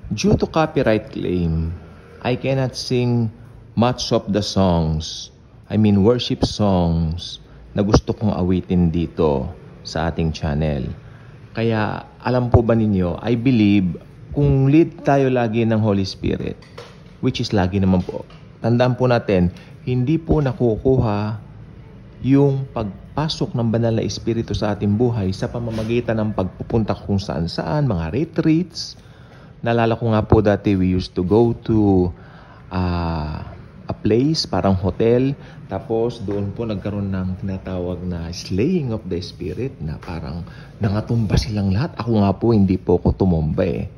Due to copyright claim, I cannot sing much of the songs, worship songs na gusto kong awitin dito sa ating channel. Kaya alam po ba ninyo, I believe kung lead tayo lagi ng Holy Spirit, which is lagi naman po, tandaan po natin, hindi po nakukuha yung pagpasok ng banal na Espiritu sa ating buhay sa pamamagitan ng pagpupunta kung saan-saan, mga retreats. Nalala ko nga po dati, we used to go to a place, parang hotel, tapos doon po nagkaroon ng tinatawag na slaying of the Spirit na parang nangatumba silang lahat. Ako nga po, hindi po ako tumumba eh.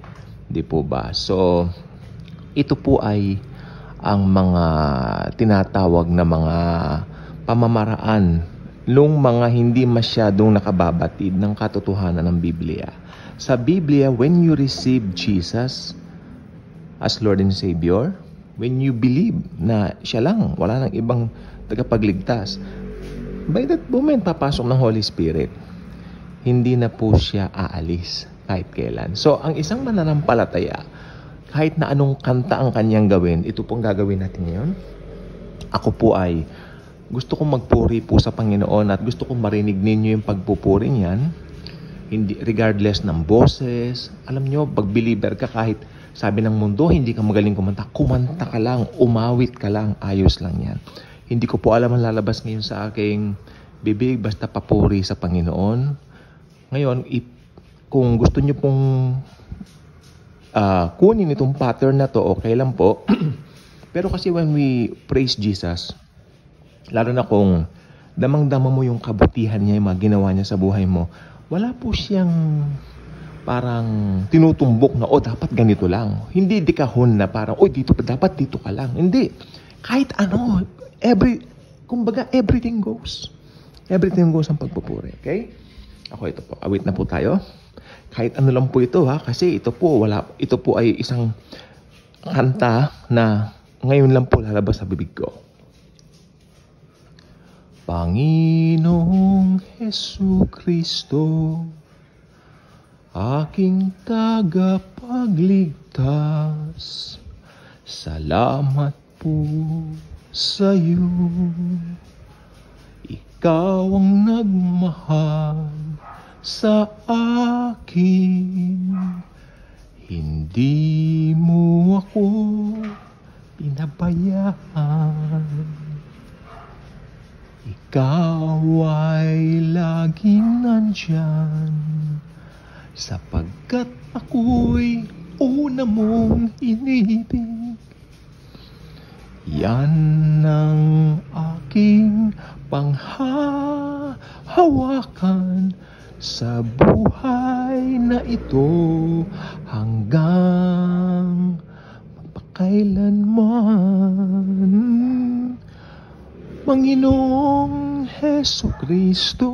Hindi po ba? So, ito po ay ang mga tinatawag na mga pamamaraan nung mga hindi masyadong nakababatid ng katotohanan ng Biblia. Sa Biblia, when you receive Jesus as Lord and Savior, when you believe na siya lang, wala nang ibang tagapagligtas, by that moment, papasok ng Holy Spirit. Hindi na po siya aalis kahit kailan. So, ang isang mananampalataya, kahit na anong kanta ang kanyang gawin, ito pong gagawin natin ngayon. Ako po ay gusto kong magpuri po sa Panginoon at gusto kong marinig ninyo yung pagpupuri niyan. Hindi, regardless ng boses. Alam nyo, pag believer ka, kahit sabi ng mundo, hindi ka magaling kumanta ka lang, umawit ka lang, ayos lang yan. Hindi ko po alam ang lalabas ngayon sa aking bibig, basta papuri sa Panginoon. Ngayon, kung gusto nyo pong kunin itong pattern na to, okay lang po. Pero kasi when we praise Jesus, lalo na kung damang-dama mo yung kabutihan niya, yung mga ginawa niya sa buhay mo, wala po siyang parang tinutumbok na, dapat ganito lang. Hindi dikahon na parang, dapat dito ka lang. Hindi. Kahit ano, kumbaga, everything goes. Everything goes ang pagpupuri. Okay? Ako, ito po. Awit na po tayo. Kahit ano lang po ito kasi ito po ay isang kanta na ngayon lang po lalabas sa bibig ko. Panginoong Jesucristo, aking tagapagligtas, salamat po sa iyo. Ikaw ang nagmahal sa akin, hindi mo ako pinabayaan. Ikaw ay laging nandyan, sapagkat ako'y una mong inibig. Yan ang aking panghahawakan sa buhay na ito hanggang magpakailanman. Panginoong Jesucristo,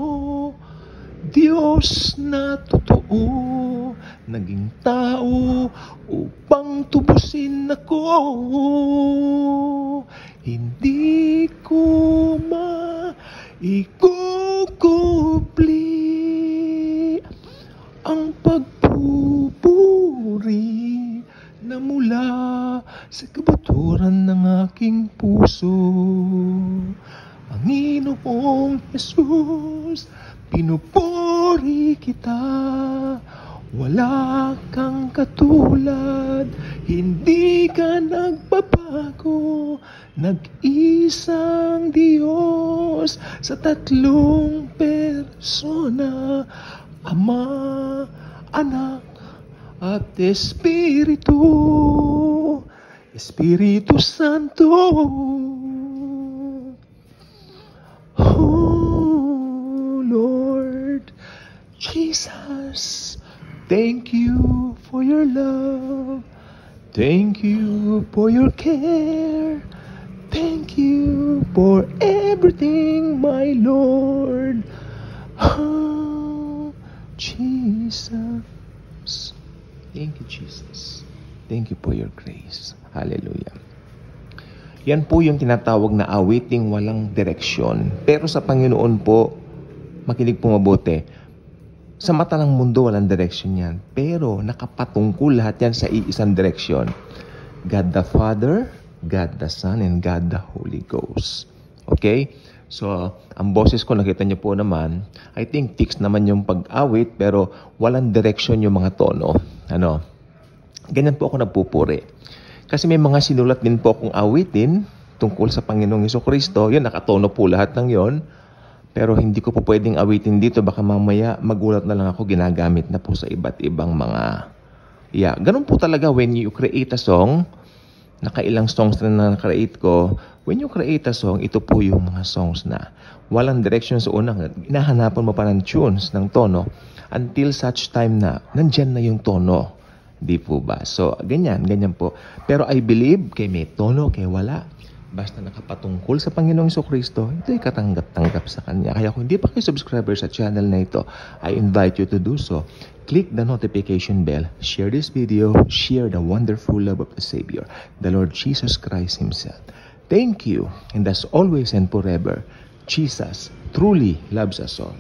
Diyos na totoo, naging tao upang tubusin ako. Hindi ko maikukupli ang pagpupuri na mula sa kabaturan ng aking puso. Panginoong Jesus, pinupuri kita, wala kang katulad, hindi ka nagbabago, nag-isang Diyos sa tatlong persona, Ama, Anak, at Espiritu Santo. Oh Lord Jesus, thank you for your love, thank you for your care, thank you for everything, my Lord. Oh Jesus, thank you Jesus, thank you for your grace. Hallelujah. Yan po yung tinatawag na awiting walang direksyon. Pero sa Panginoon po, makinig po mabuti, Sa mata ng mundo, walang direction yan. Pero nakapatungkol lahat yan sa iisang direction. God the Father, God the Son, and God the Holy Ghost. Okay? So, ang boses ko, nakita niyo po naman, I think fixed naman yung pag-awit, pero walang direction yung mga tono. Ano? Ganyan po ako nagpupuri. Kasi may mga sinulat din po akong awitin tungkol sa Panginoong Hesukristo. Yun, nakatono po lahat ng yon. Pero hindi ko po pwedeng awitin dito. Baka mamaya magulat na lang ako, ginagamit na po sa iba't ibang mga... Yeah, ganun po talaga when you create a song. Nakailang songs na na-create ko. When you create a song, ito po yung mga songs na walang direction sa unang. Hinahanapan mo pa ng tunes, ng tono, until such time na nandyan na yung tono. Di po ba? So, ganyan po. Pero I believe, kay may tono, kay wala. Basta nakapatungkol sa Panginoong Hesukristo, ito'y katanggap-tanggap sa Kanya. Kaya kung hindi pa kayo subscriber sa channel na ito, I invite you to do so. Click the notification bell, share this video, share the wonderful love of the Savior, the Lord Jesus Christ Himself. Thank you, and as always and forever, Jesus truly loves us all.